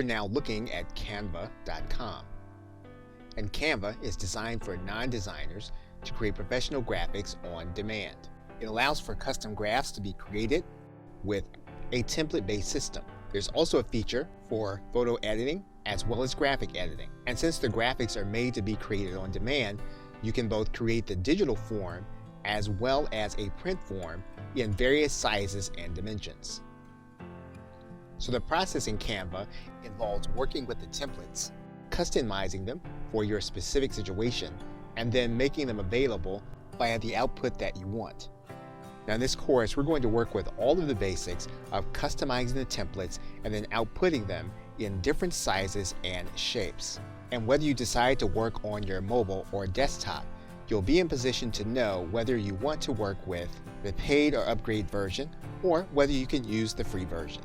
are now looking at Canva.com. And Canva is designed for non-designers to create professional graphics on demand. It allows for custom graphs to be created with a template-based system. There's also a feature for photo editing as well as graphic editing. And since the graphics are made to be created on demand, you can both create the digital form as well as a print form in various sizes and dimensions. So the process in Canva involves working with the templates, customizing them for your specific situation, and then making them available via the output that you want. Now in this course, we're going to work with all of the basics of customizing the templates and then outputting them in different sizes and shapes. And whether you decide to work on your mobile or desktop, you'll be in position to know whether you want to work with the paid or upgrade version or whether you can use the free version.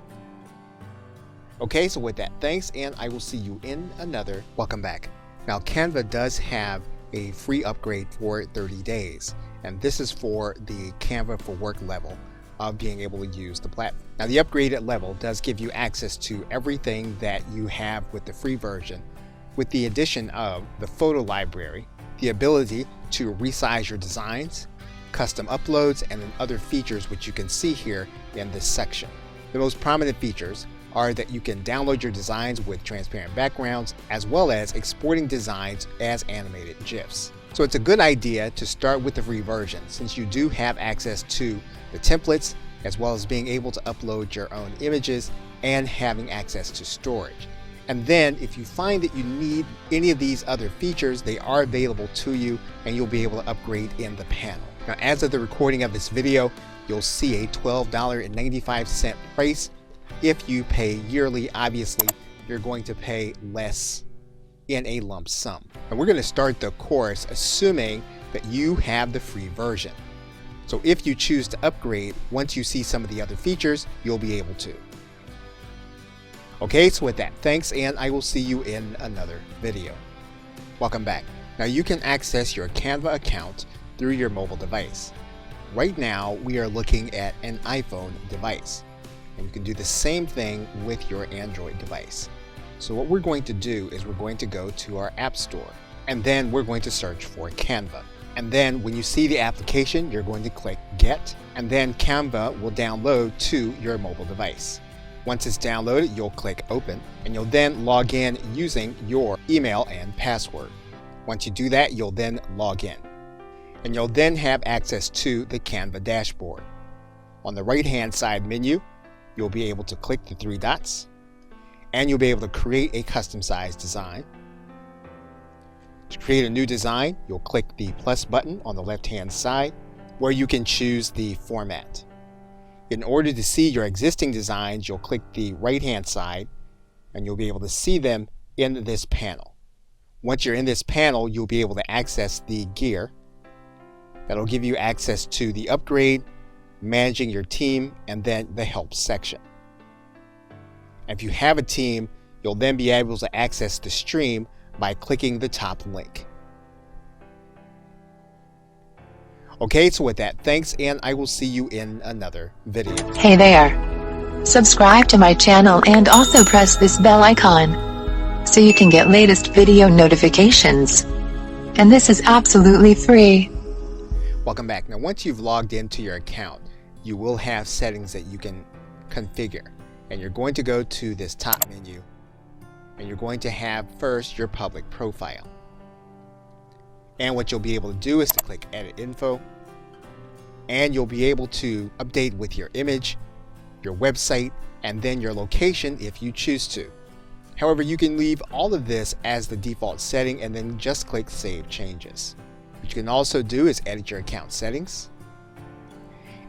Okay, so with that, thanks, and I will see you in another. Welcome back. Now Canva does have a free upgrade for 30 days, and this is for the Canva for Work level of being able to use the platform. Now the upgraded level does give you access to everything that you have with the free version, with the addition of the photo library, the ability to resize your designs, custom uploads, and then other features which you can see here in this section. The most prominent features are that you can download your designs with transparent backgrounds, as well as exporting designs as animated GIFs. So it's a good idea to start with the free version since you do have access to the templates, as well as being able to upload your own images and having access to storage. And then if you find that you need any of these other features, they are available to you and you'll be able to upgrade in the panel. Now, as of the recording of this video, you'll see a $12.95 price. If you pay yearly, obviously, you're going to pay less in a lump sum. And we're going to start the course assuming that you have the free version. So if you choose to upgrade, once you see some of the other features, you'll be able to. Okay, so with that, thanks, and I will see you in another video. Welcome back. Now you can access your Canva account through your mobile device. Right now, we are looking at an iPhone device. And you can do the same thing with your Android device. So what we're going to do is we're going to go to our App Store, and then we're going to search for Canva. And then when you see the application, you're going to click Get, and then Canva will download to your mobile device. Once it's downloaded, you'll click Open, and you'll then log in using your email and password. Once you do that, you'll then log in, and you'll then have access to the Canva dashboard. On the right-hand side menu, you'll be able to click the three dots, and you'll be able to create a custom size design. To create a new design, you'll click the plus button on the left-hand side, where you can choose the format. In order to see your existing designs, you'll click the right-hand side, and you'll be able to see them in this panel. Once you're in this panel, you'll be able to access the gear. That'll give you access to the upgrade, managing your team, and then the help section. If you have a team, you'll then be able to access the stream by clicking the top link. Okay, so with that, thanks, and I will see you in another video. Hey there! Subscribe to my channel and also press this bell icon so you can get latest video notifications. And this is absolutely free. Welcome back. Now once you've logged into your account, you will have settings that you can configure, and you're going to go to this top menu, and you're going to have first your public profile. And what you'll be able to do is to click Edit Info, and you'll be able to update with your image, your website, and then your location if you choose to. However, you can leave all of this as the default setting and then just click Save Changes. What you can also do is edit your account settings.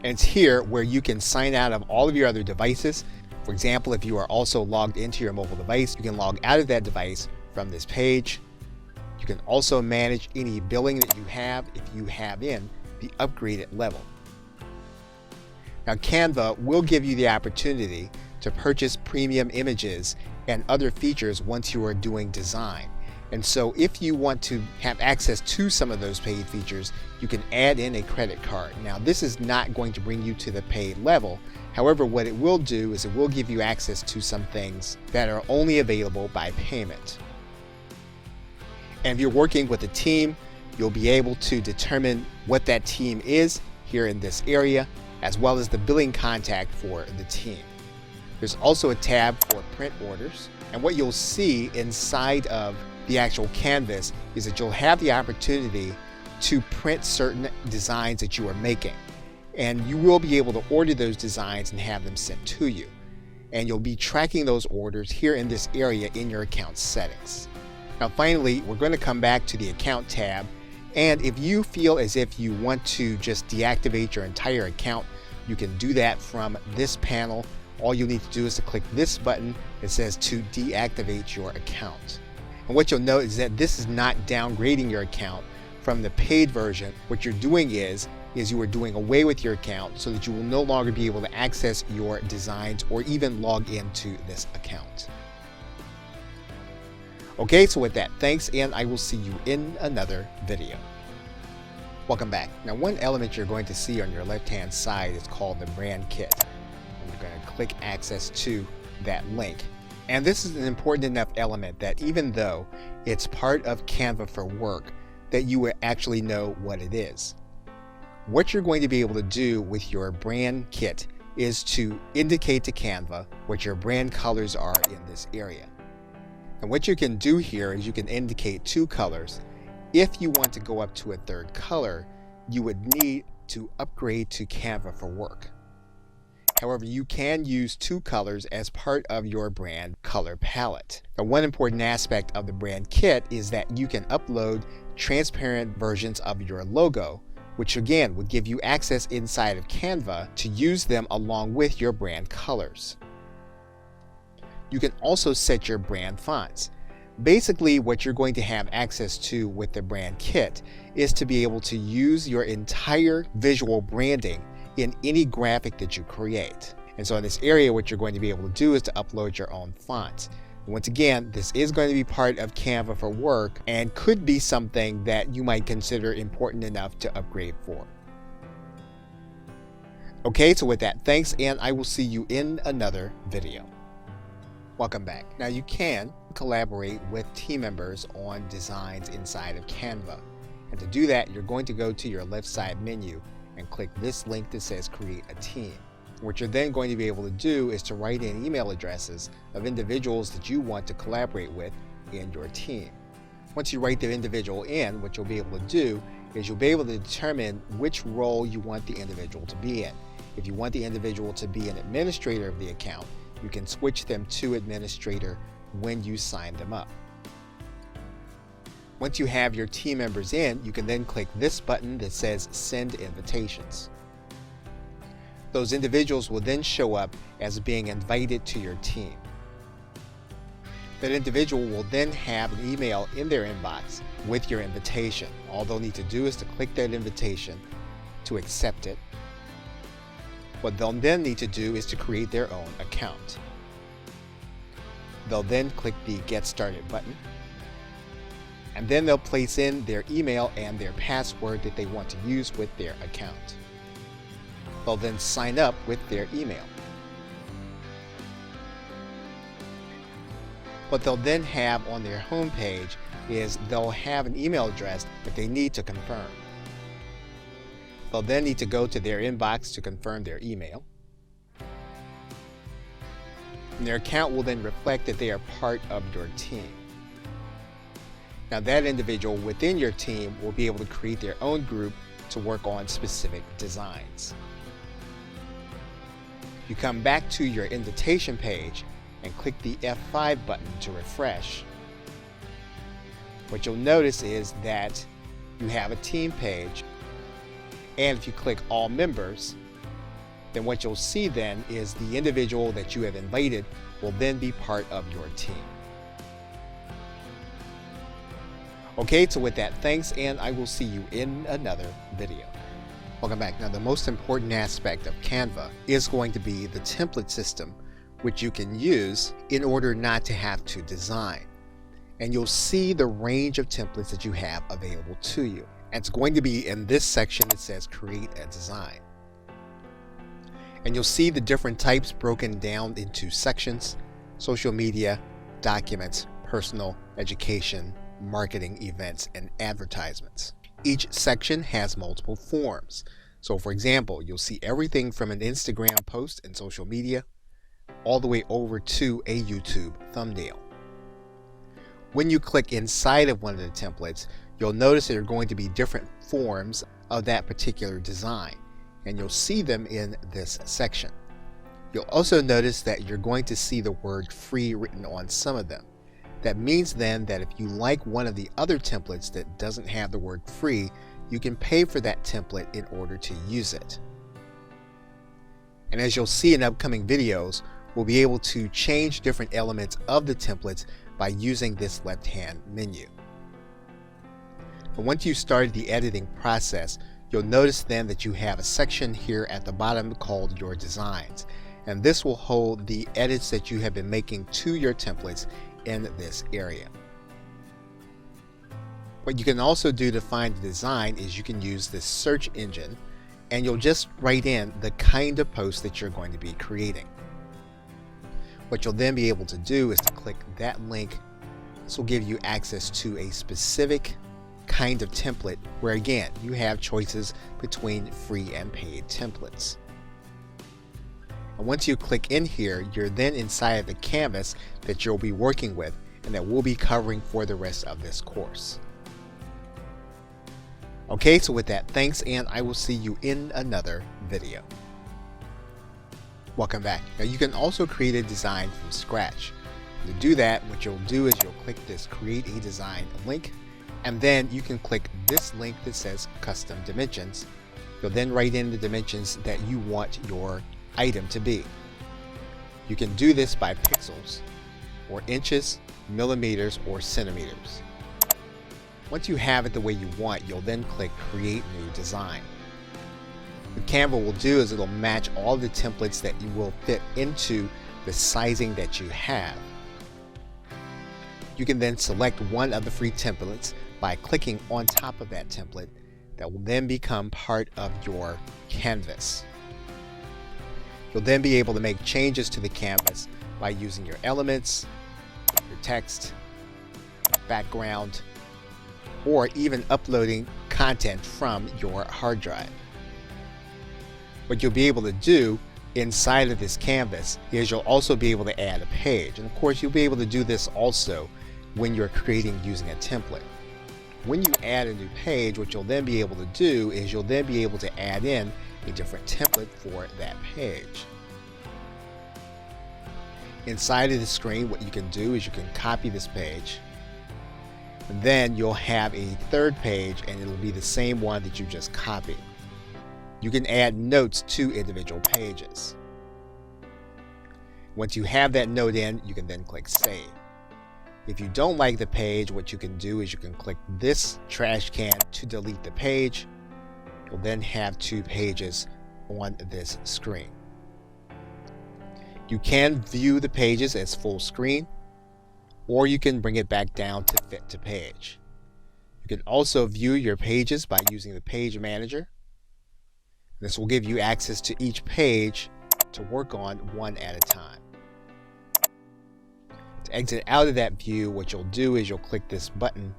And it's here where you can sign out of all of your other devices. For example, if you are also logged into your mobile device, you can log out of that device from this page. You can also manage any billing that you have if you have in the upgraded level. Now Canva will give you the opportunity to purchase premium images and other features once you are doing design. And so if you want to have access to some of those paid features, you can add in a credit card. Now this is not going to bring you to the paid level. However, what it will do is it will give you access to some things that are only available by payment. And if you're working with a team, you'll be able to determine what that team is here in this area, as well as the billing contact for the team. There's also a tab for print orders, and what you'll see inside of the actual canvas is that you'll have the opportunity to print certain designs that you are making, and you will be able to order those designs and have them sent to you, and you'll be tracking those orders here in this area in your account settings. Now finally, we're going to come back to the account tab, and if you feel as if you want to just deactivate your entire account, you can do that from this panel. All you need to do is to click this button that says to deactivate your account. And what you'll note is that this is not downgrading your account from the paid version. What you're doing is you are doing away with your account so that you will no longer be able to access your designs or even log into this account. Okay, so with that, thanks, and I will see you in another video. Welcome back. Now, one element you're going to see on your left-hand side is called the brand kit. And you're going to click access to that link. And this is an important enough element that even though it's part of Canva for Work, that you will actually know what it is. What you're going to be able to do with your brand kit is to indicate to Canva what your brand colors are in this area. And what you can do here is you can indicate 2 colors. If you want to go up to a 3rd color, you would need to upgrade to Canva for Work. However, you can use 2 colors as part of your brand color palette. Now, one important aspect of the brand kit is that you can upload transparent versions of your logo, which again would give you access inside of Canva to use them along with your brand colors. You can also set your brand fonts. Basically, what you're going to have access to with the brand kit is to be able to use your entire visual branding in any graphic that you create. And so in this area, what you're going to be able to do is to upload your own fonts. And once again, this is going to be part of Canva for Work and could be something that you might consider important enough to upgrade for. Okay, so with that, thanks, and I will see you in another video. Welcome back. Now you can collaborate with team members on designs inside of Canva. And to do that, you're going to go to your left side menu and click this link that says create a team. What you're then going to be able to do is to write in email addresses of individuals that you want to collaborate with in your team. Once you write the individual in, what you'll be able to do is you'll be able to determine which role you want the individual to be in. If you want the individual to be an administrator of the account, you can switch them to administrator when you sign them up. Once you have your team members in, you can then click this button that says Send Invitations. Those individuals will then show up as being invited to your team. That individual will then have an email in their inbox with your invitation. All they'll need to do is to click that invitation to accept it. What they'll then need to do is to create their own account. They'll then click the Get Started button, and then they'll place in their email and their password that they want to use with their account. They'll then sign up with their email. What they'll then have on their home page is they'll have an email address that they need to confirm. They'll then need to go to their inbox to confirm their email. And their account will then reflect that they are part of your team. Now that individual within your team will be able to create their own group to work on specific designs. You come back to your invitation page and click the F5 button to refresh. What you'll notice is that you have a team page, and if you click All Members, then what you'll see then is the individual that you have invited will then be part of your team. Okay, so with that, thanks, and I will see you in another video. Welcome back. Now, the most important aspect of Canva is going to be the template system, which you can use in order not to have to design. And you'll see the range of templates that you have available to you. And it's going to be in this section that says Create a Design. And you'll see the different types broken down into sections: social media, documents, personal, education, marketing, events, and advertisements. Each section has multiple forms. So for example, you'll see everything from an Instagram post and social media all the way over to a YouTube thumbnail. When you click inside of one of the templates, you'll notice there are going to be different forms of that particular design, and you'll see them in this section. You'll also notice that you're going to see the word free written on some of them. That means then that if you like one of the other templates that doesn't have the word free, you can pay for that template in order to use it. And as you'll see in upcoming videos, we'll be able to change different elements of the templates by using this left-hand menu. And once you've started the editing process, you'll notice then that you have a section here at the bottom called Your Designs. And this will hold the edits that you have been making to your templates in this area. What you can also do to find the design is you can use this search engine, and you'll just write in the kind of post that you're going to be creating. What you'll then be able to do is to click that link. This will give you access to a specific kind of template where, again, you have choices between free and paid templates. And once you click in here, you're then inside of the canvas that you'll be working with and that we'll be covering for the rest of this course. Okay, so with that, thanks, and I will see you in another video. Welcome back. Now you can also create a design from scratch. To do that, what you'll do is you'll click this Create a Design link, and then you can click this link that says Custom Dimensions. You'll then write in the dimensions that you want your item to be. You can do this by pixels, or inches, millimeters, or centimeters. Once you have it the way you want, you'll then click Create New Design. What Canva will do is it'll match all the templates that you will fit into the sizing that you have. You can then select one of the free templates by clicking on top of that template that will then become part of your canvas. You'll then be able to make changes to the canvas by using your elements, your text, background, or even uploading content from your hard drive. What you'll be able to do inside of this canvas is you'll also be able to add a page. And of course, you'll be able to do this also when you're creating using a template. When you add a new page, what you'll then be able to do is you'll then be able to add in a different template for that page. Inside of the screen, what you can do is you can copy this page, and then you'll have a third page, and it'll be the same one that you just copied. You can add notes to individual pages. Once you have that note in, you can then click Save. If you don't like the page, what you can do is you can click this trash can to delete the page. You'll then have two pages on this screen. You can view the pages as full screen, or you can bring it back down to fit to page. You can also view your pages by using the Page Manager. This will give you access to each page to work on one at a time. To exit out of that view, what you'll do is you'll click this button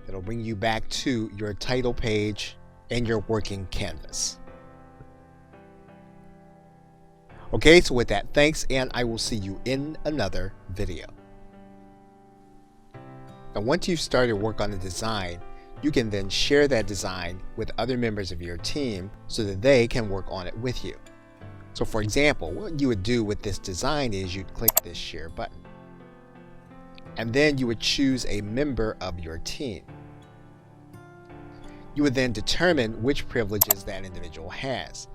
that'll bring you back to your title page and your working canvas. Okay, so with that, thanks, and I will see you in another video. Now, once you've started work on the design, you can then share that design with other members of your team so that they can work on it with you. So for example, what you would do with this design is you'd click this share button, and then you would choose a member of your team. You would then determine which privileges that individual has.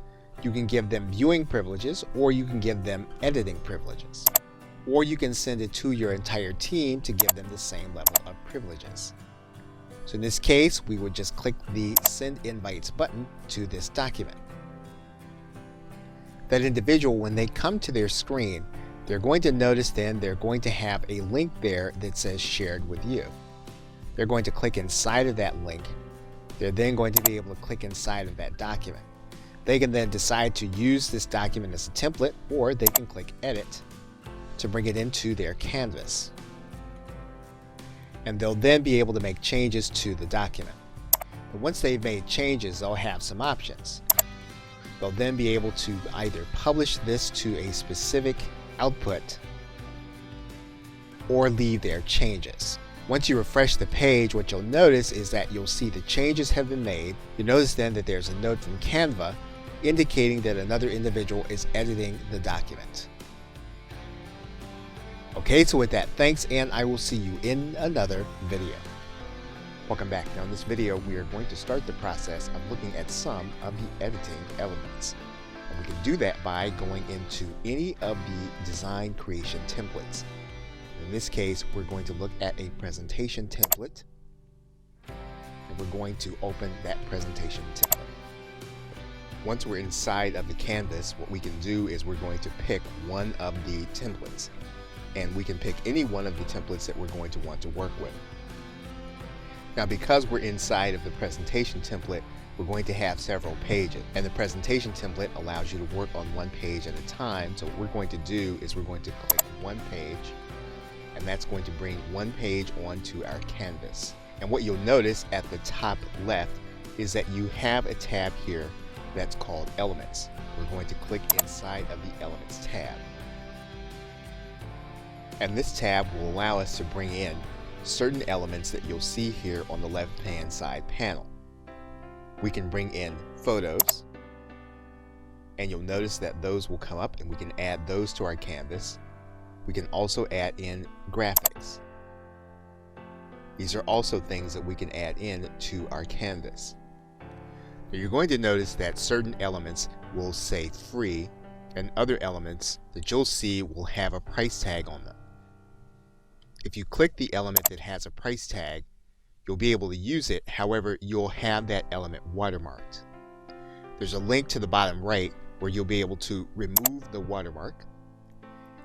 You can give them viewing privileges, or you can give them editing privileges, or you can send it to your entire team to give them the same level of privileges. So in this case, we would just click the Send Invites button to this document. That individual, when they come to their screen, they're going to notice then they're going to have a link there that says Shared with You. They're going to click inside of that link. They're then going to be able to click inside of that document. They can then decide to use this document as a template, or they can click Edit to bring it into their canvas. And they'll then be able to make changes to the document. But once they've made changes, they'll have some options. They'll then be able to either publish this to a specific output or leave their changes. Once you refresh the page, what you'll notice is that you'll see the changes have been made. You'll notice then that there's a note from Canva indicating that another individual is editing the document. Okay, so with that, thanks, and I will see you in another video. Welcome back. Now in this video, we are going to start the process of looking at some of the editing elements. And we can do that by going into any of the design creation templates. In this case, we're going to look at a presentation template, and we're going to open that presentation template. Once we're inside of the canvas, what we can do is we're going to pick one of the templates, and we can pick any one of the templates that we're going to want to work with. Now, because we're inside of the presentation template, we're going to have several pages, and the presentation template allows you to work on one page at a time. So what we're going to do is we're going to click one page, and that's going to bring one page onto our canvas. And what you'll notice at the top left is that you have a tab here that's called Elements. We're going to click inside of the Elements tab. And this tab will allow us to bring in certain elements that you'll see here on the left-hand side panel. We can bring in photos, and you'll notice that those will come up, and we can add those to our canvas. We can also add in graphics. These are also things that we can add in to our canvas. Now you're going to notice that certain elements will say free, and other elements that you'll see will have a price tag on them. If you click the element that has a price tag, you'll be able to use it. However, you'll have that element watermarked. There's a link to the bottom right where you'll be able to remove the watermark,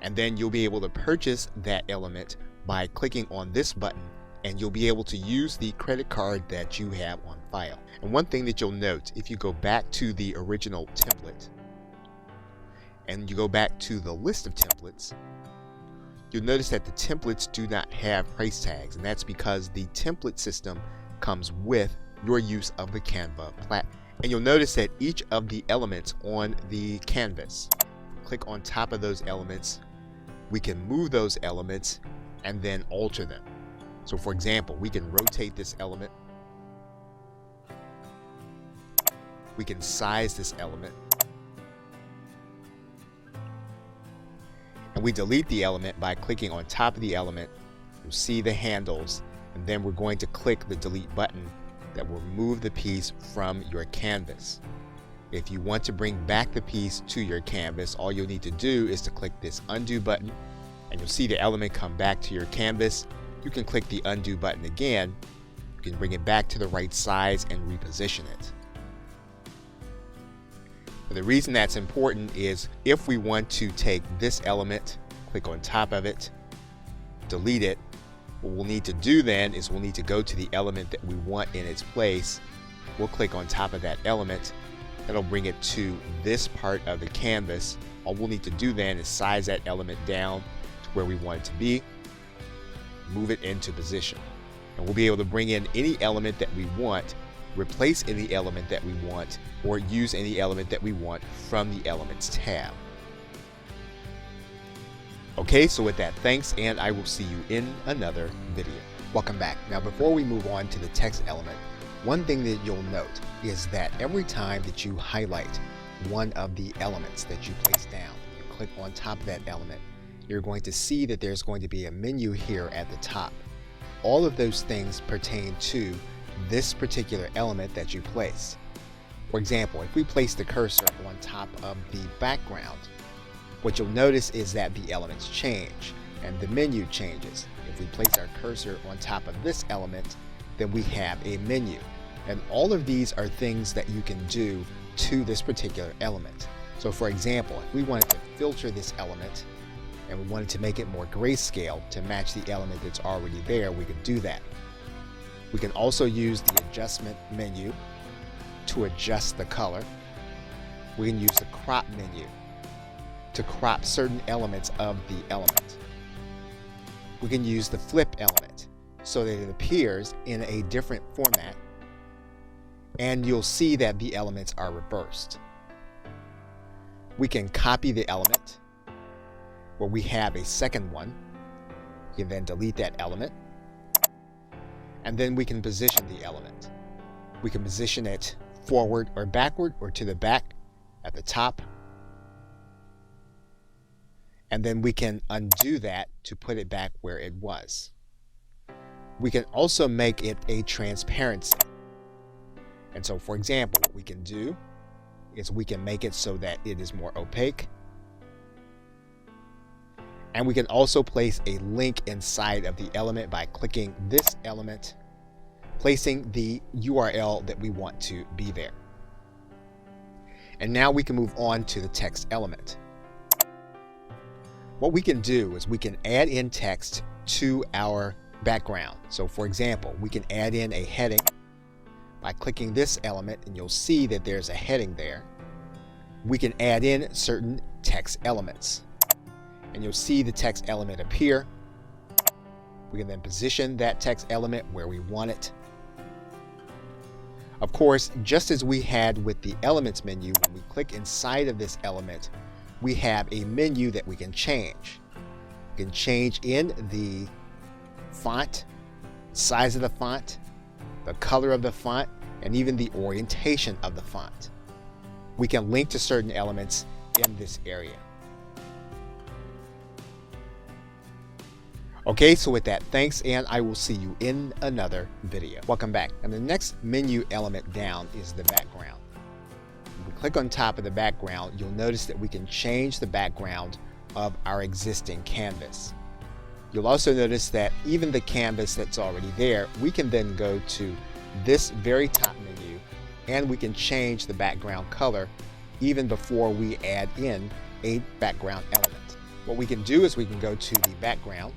and then you'll be able to purchase that element by clicking on this button, and you'll be able to use the credit card that you have on file. And one thing that you'll note, if you go back to the original template and you go back to the list of templates, you'll notice that the templates do not have price tags, and that's because the template system comes with your use of the Canva platform. And you'll notice that each of the elements on the canvas, click on top of those elements, we can move those elements and then alter them. So for example, we can rotate this element, we can size this element, and we delete the element by clicking on top of the element. You'll see the handles, and then we're going to click the delete button that will remove the piece from your canvas. If you want to bring back the piece to your canvas, all you'll need to do is to click this undo button, and you'll see the element come back to your canvas. You can click the undo button again. You can bring it back to the right size and reposition it. But the reason that's important is if we want to take this element, click on top of it, delete it, what we'll need to do then is we'll need to go to the element that we want in its place. We'll click on top of that element. That'll bring it to this part of the canvas. All we'll need to do then is size that element down to where we want it to be, move it into position, and we'll be able to bring in any element that we want, replace any element that we want, or use any element that we want from the Elements tab. Okay, so with that, thanks, and I will see you in another video. Welcome back. Now before we move on to the text element, one thing that you'll note is that every time that you highlight one of the elements that you place down, you click on top of that element, you're going to see that there's going to be a menu here at the top. All of those things pertain to this particular element that you place. For example, if we place the cursor on top of the background, what you'll notice is that the elements change and the menu changes. If we place our cursor on top of this element, then we have a menu. And all of these are things that you can do to this particular element. So for example, if we wanted to filter this element and we wanted to make it more grayscale to match the element that's already there, we could do that. We can also use the adjustment menu to adjust the color. we can use the crop menu to crop certain elements of the element. We can use the flip element so that it appears in a different format, and you'll see that the elements are reversed. We can copy the element where we have a second one. You can then delete that element, and then we can position the element. We can position it forward or backward, or to the back, at the top, and then we can undo that to put it back where it was. We can also make it a transparency. And so, for example, what we can do is we can make it so that it is more opaque. And we can also place a link inside of the element by clicking this element, placing the URL that we want to be there. And now we can move on to the text element. What we can do is we can add in text to our background. So for example, we can add in a heading by clicking this element, and you'll see that there's a heading there. We can add in certain text elements, and you'll see the text element appear. We can then position that text element where we want it. Of course, just as we had with the elements menu, when we click inside of this element, we have a menu that we can change. We can change in the font, size of the font, the color of the font, and even the orientation of the font. We can link to certain elements in this area. Okay, so with that, thanks, and I will see you in another video. Welcome back. And the next menu element down is the background. When we click on top of the background, you'll notice that we can change the background of our existing canvas. You'll also notice that even the canvas that's already there, we can then go to this very top menu, and we can change the background color even before we add in a background element. What we can do is we can go to the background,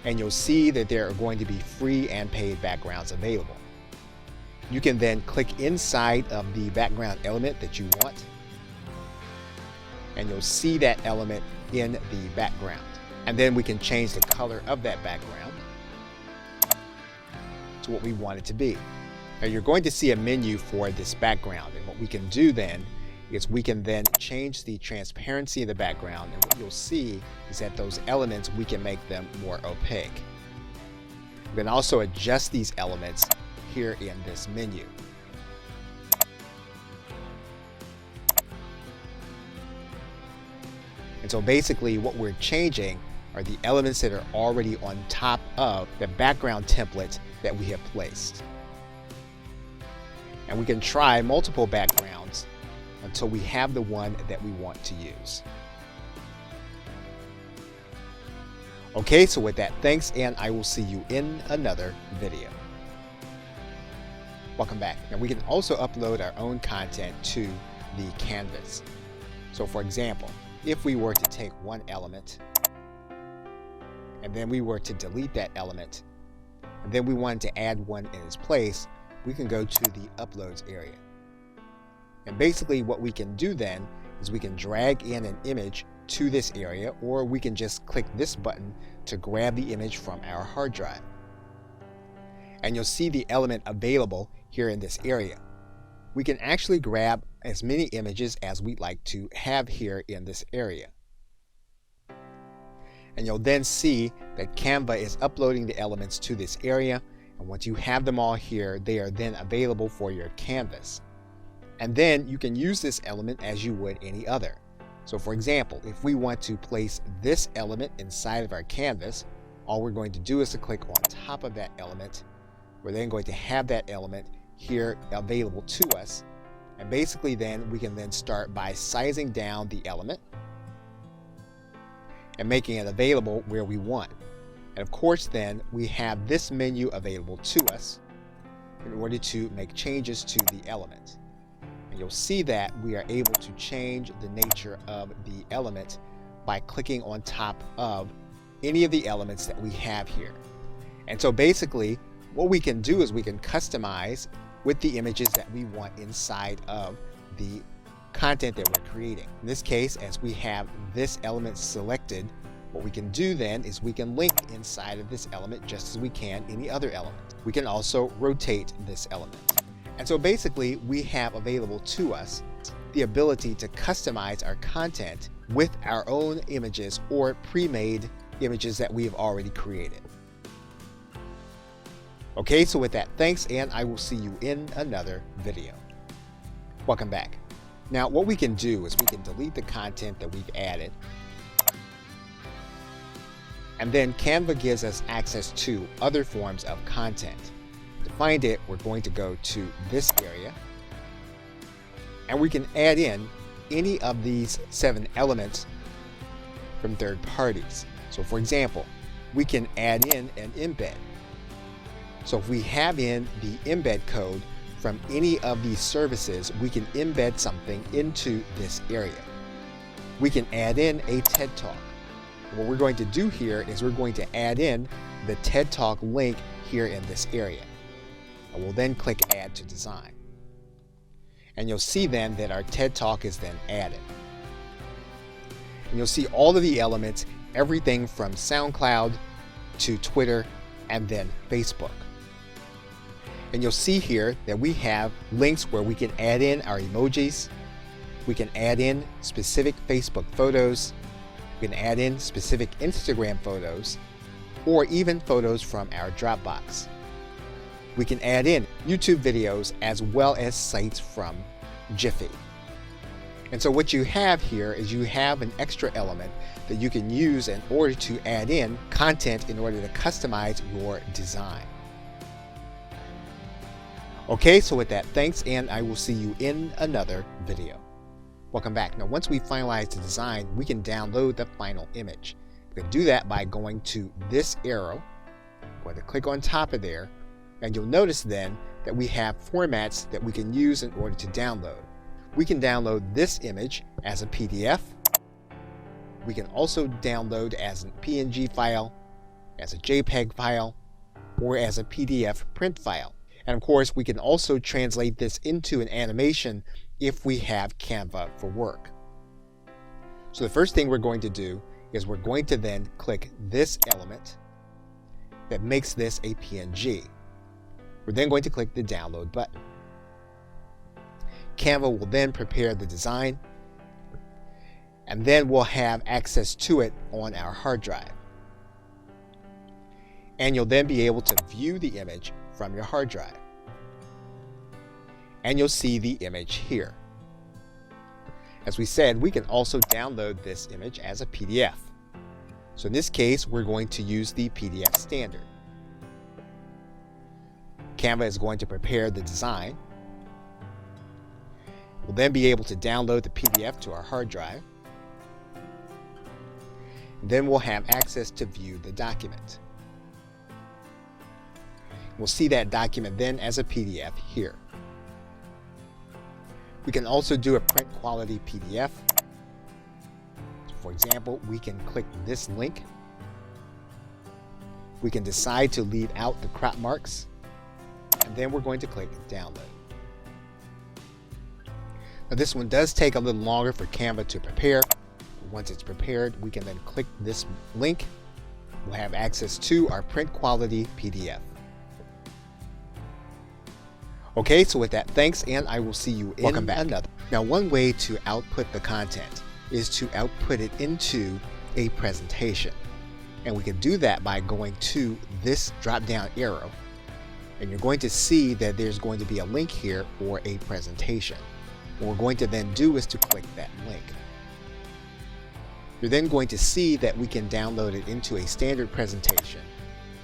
and you'll see that there are going to be free and paid backgrounds available. You can then click inside of the background element that you want, and you'll see that element in the background. And then we can change the color of that background to what we want it to be. Now you're going to see a menu for this background, and what we can do then is we can then change the transparency of the background, and what you'll see is that those elements, we can make them more opaque. We can also adjust these elements here in this menu. And so basically what we're changing are the elements that are already on top of the background template that we have placed. And we can try multiple backgrounds until we have the one that we want to use. Okay, so with that, thanks, and I will see you in another video. Welcome back. Now we can also upload our own content to the canvas. So for example, if we were to take one element and then we were to delete that element, and then we wanted to add one in its place, we can go to the uploads area. And basically what we can do then is we can drag in an image to this area, or we can just click this button to grab the image from our hard drive. And you'll see the element available here in this area. We can actually grab as many images as we'd like to have here in this area. And you'll then see that Canva is uploading the elements to this area, and once you have them all here, they are then available for your canvas. And then you can use this element as you would any other. So for example, if we want to place this element inside of our canvas, all we're going to do is to click on top of that element. We're then going to have that element here available to us. And basically then we can then start by sizing down the element and making it available where we want. And of course then we have this menu available to us in order to make changes to the element. And you'll see that we are able to change the nature of the element by clicking on top of any of the elements that we have here. And so basically what we can do is we can customize with the images that we want inside of the content that we're creating. In this case, as we have this element selected, what we can do then is we can link inside of this element just as we can any other element. We can also rotate this element. And so basically we have available to us the ability to customize our content with our own images or pre-made images that we have already created. Okay, so with that, thanks, and I will see you in another video. Welcome back. Now what we can do is we can delete the content that we've added, and then Canva gives us access to other forms of content. To find it, we're going to go to this area, and we can add in any of these 7 elements from third parties. So for example, we can add in an embed. So if we have in the embed code from any of these services, we can embed something into this area. We can add in a TED Talk. What we're going to do here is we're going to add in the TED Talk link here in this area. And we'll then click Add to Design. And you'll see then that our TED Talk is then added. And you'll see all of the elements, everything from SoundCloud to Twitter and then Facebook. And you'll see here that we have links where we can add in our emojis, we can add in specific Facebook photos, we can add in specific Instagram photos, or even photos from our Dropbox. We can add in YouTube videos as well as sites from Jiffy. And so what you have here is you have an extra element that you can use in order to add in content in order to customize your design. Okay, so with that, thanks, and I will see you in another video. Welcome back. Now, once we finalize the design, we can download the final image. We can do that by going to this arrow. I'm going to click on top of there, and you'll notice then that we have formats that we can use in order to download. We can download this image as a PDF. We can also download as a PNG file, as a JPEG file, or as a PDF print file. And of course, we can also translate this into an animation if we have Canva for work. So the first thing we're going to do is we're going to then click this element that makes this a PNG. We're then going to click the download button. Canva will then prepare the design, and then we'll have access to it on our hard drive. And you'll then be able to view the image from your hard drive. And you'll see the image here. As we said, we can also download this image as a PDF. So in this case, we're going to use the PDF standard. Canva is going to prepare the design. We'll then be able to download the PDF to our hard drive. Then we'll have access to view the document. We'll see that document then as a PDF here. We can also do a print quality PDF. So for example, we can click this link. We can decide to leave out the crop marks, and then we're going to click download. Now this one does take a little longer for Canva to prepare. Once it's prepared, we can then click this link. We'll have access to our print quality PDF. Okay, so with that, thanks, and I will see you in another. Now, one way to output the content is to output it into a presentation. And we can do that by going to this drop-down arrow, and you're going to see that there's going to be a link here for a presentation. What we're going to then do is to click that link. You're then going to see that we can download it into a standard presentation,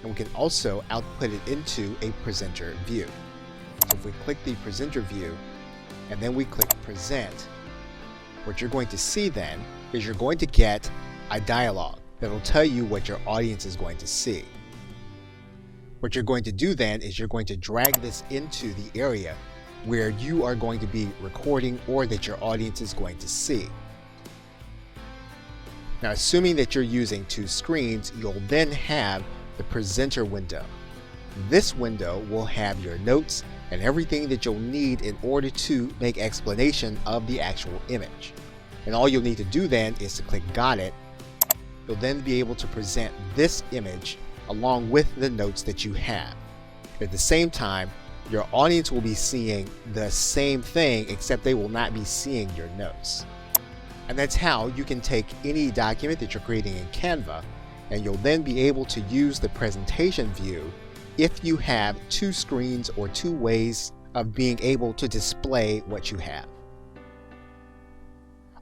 and we can also output it into a presenter view. So if we click the presenter view and then we click present, what you're going to see then is you're going to get a dialogue that will tell you what your audience is going to see. What you're going to do then is you're going to drag this into the area where you are going to be recording or that your audience is going to see. Now, assuming that you're using 2 screens, you'll then have the presenter window. This window will have your notes and everything that you'll need in order to make explanation of the actual image. And all you'll need to do then is to click Got It. You'll then be able to present this image along with the notes that you have. At the same time, your audience will be seeing the same thing, except they will not be seeing your notes. And that's how you can take any document that you're creating in Canva, and you'll then be able to use the presentation view if you have two screens or two ways of being able to display what you have.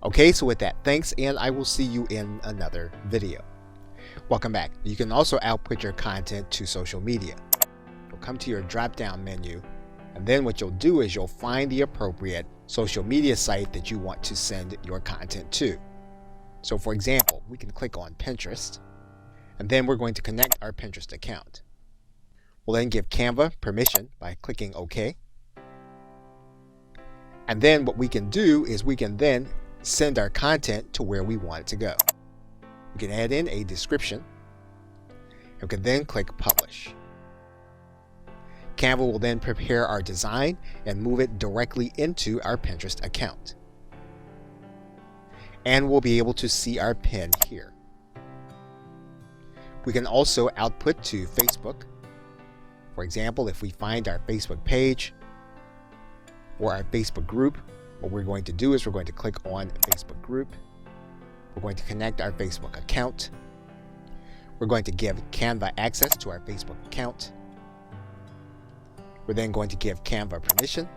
Okay, so with that, thanks, and I will see you in another video. Welcome back. You can also output your content to social media. You'll come to your drop-down menu, and then what you'll do is you'll find the appropriate social media site that you want to send your content to. So for example, we can click on Pinterest, and then we're going to connect our Pinterest account. We'll then give Canva permission by clicking OK. And then what we can do is we can then send our content to where we want it to go. We can add in a description, and we can then click Publish. Canva will then prepare our design and move it directly into our Pinterest account. And we'll be able to see our pin here. We can also output to Facebook. For example, if we find our Facebook page or our Facebook group, what we're going to do is we're going to click on Facebook group. We're going to connect our Facebook account. We're going to give Canva access to our Facebook account. We're then going to give Canva permission.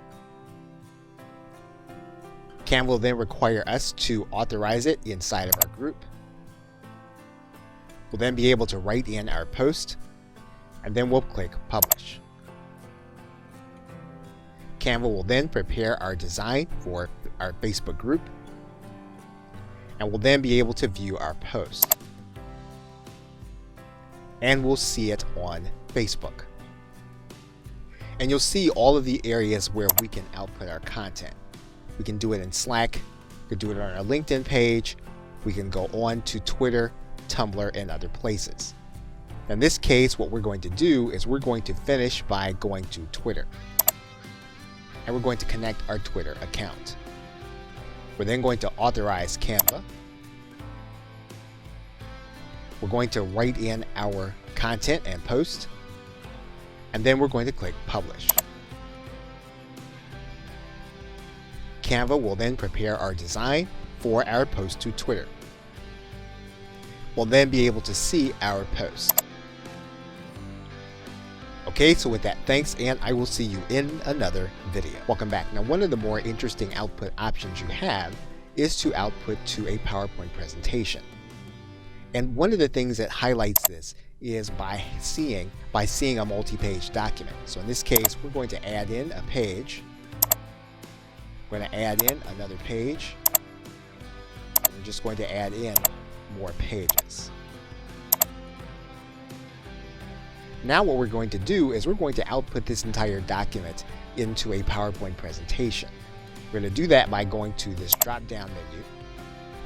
Canva will then require us to authorize it inside of our group. We'll then be able to write in our post, and then we'll click Publish. Canva will then prepare our design for our Facebook group, and we'll then be able to view our post. And we'll see it on Facebook. And you'll see all of the areas where we can output our content. We can do it in Slack, we can do it on our LinkedIn page, we can go on to Twitter, Tumblr, and other places. In this case, what we're going to do is we're going to finish by going to Twitter. And we're going to connect our Twitter account. We're then going to authorize Canva. We're going to write in our content and post. And then we're going to click Publish. Canva will then prepare our design for our post to Twitter. We'll then be able to see our post. Okay, so with that, thanks, and I will see you in another video. Welcome back. Now, one of the more interesting output options you have is to output to a PowerPoint presentation. And one of the things that highlights this is by seeing a multi-page document. So in this case, we're going to add in a page. We're going to add in another page. And we're just going to add in more pages. Now what we're going to do is we're going to output this entire document into a PowerPoint presentation. We're going to do that by going to this drop-down menu.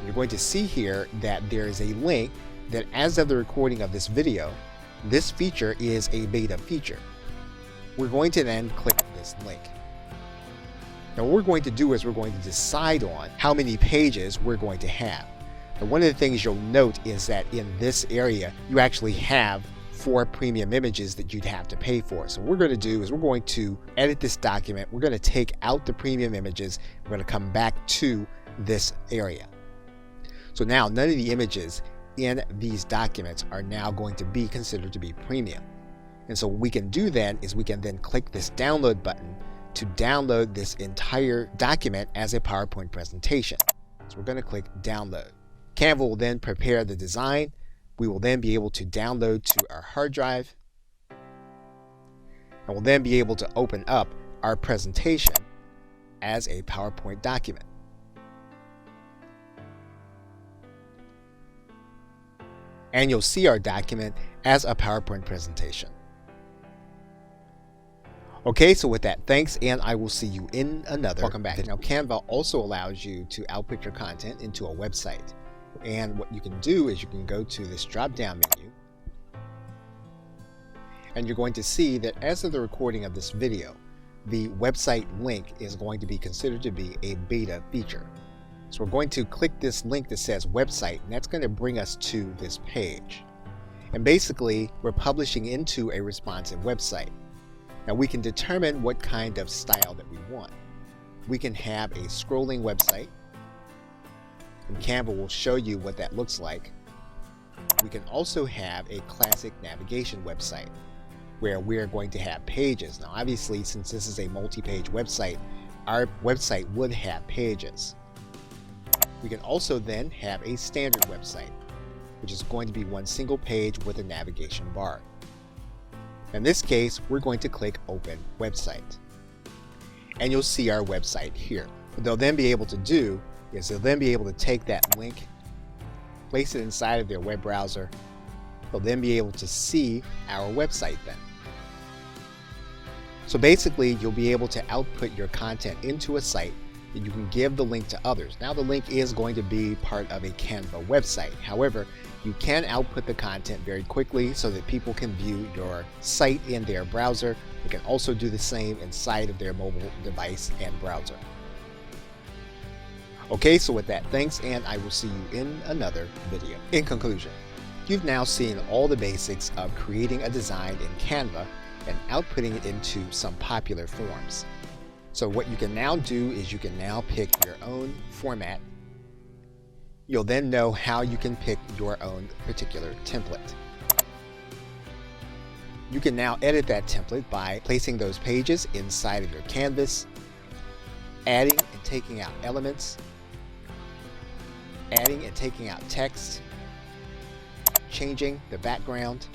You're going to see here that there is a link that, as of the recording of this video, this feature is a beta feature. We're going to then click this link. Now what we're going to do is we're going to decide on how many pages we're going to have. And one of the things you'll note is that in this area, you actually have 4 premium images that you'd have to pay for. So what we're going to do is we're going to edit this document. We're going to take out the premium images. We're going to come back to this area. So now none of the images in these documents are now going to be considered to be premium. And so what we can do then is we can then click this download button to download this entire document as a PowerPoint presentation. So we're going to click download. Canva will then prepare the design. We will then be able to download to our hard drive, and we'll then be able to open up our presentation as a PowerPoint document. And you'll see our document as a PowerPoint presentation. Okay, so with that, thanks, and I will see you in another. Welcome back. Now, Canva also allows you to output your content into a website. And what you can do is you can go to this drop-down menu, and you're going to see that as of the recording of this video, the website link is going to be considered to be a beta feature. So we're going to click this link that says website, and that's going to bring us to this page. And basically, we're publishing into a responsive website. Now we can determine what kind of style that we want. We can have a scrolling website, and Canva will show you what that looks like. We can also have a classic navigation website, where we're going to have pages. Now obviously, since this is a multi-page website, our website would have pages. We can also then have a standard website, which is going to be one single page with a navigation bar. In this case, we're going to click Open Website. And you'll see our website here. What they'll then be able to do is they'll then be able to take that link, place it inside of their web browser. They'll then be able to see our website then. So basically, you'll be able to output your content into a site that you can give the link to others. Now the link is going to be part of a Canva website. However, you can output the content very quickly so that people can view your site in their browser. You can also do the same inside of their mobile device and browser. Okay, so with that, thanks, and I will see you in another video. In conclusion, you've now seen all the basics of creating a design in Canva and outputting it into some popular forms. So what you can now do is you can now pick your own format. You'll then know how you can pick your own particular template. You can now edit that template by placing those pages inside of your canvas, adding and taking out elements, adding and taking out text, changing the background,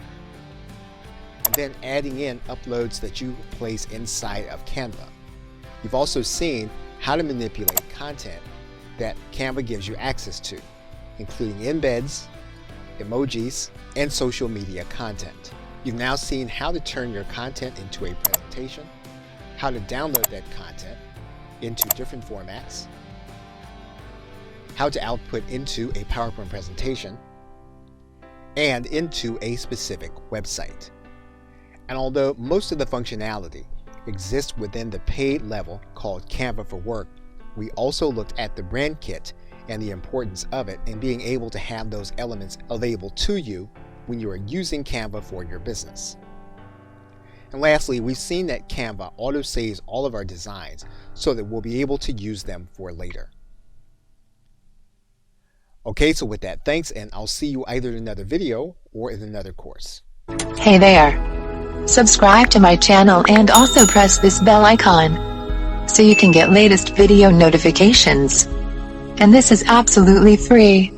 and then adding in uploads that you place inside of Canva. You've also seen how to manipulate content that Canva gives you access to, including embeds, emojis, and social media content. You've now seen how to turn your content into a presentation, how to download that content into different formats, how to output into a PowerPoint presentation, and into a specific website. And although most of the functionality exists within the paid level called Canva for Work, we also looked at the brand kit and the importance of it and being able to have those elements available to you when you are using Canva for your business. And lastly, we've seen that Canva auto-saves all of our designs so that we'll be able to use them for later. Okay, so with that, thanks, and I'll see you either in another video or in another course. Hey there. Subscribe to my channel and also press this bell icon so you can get latest video notifications. And this is absolutely free.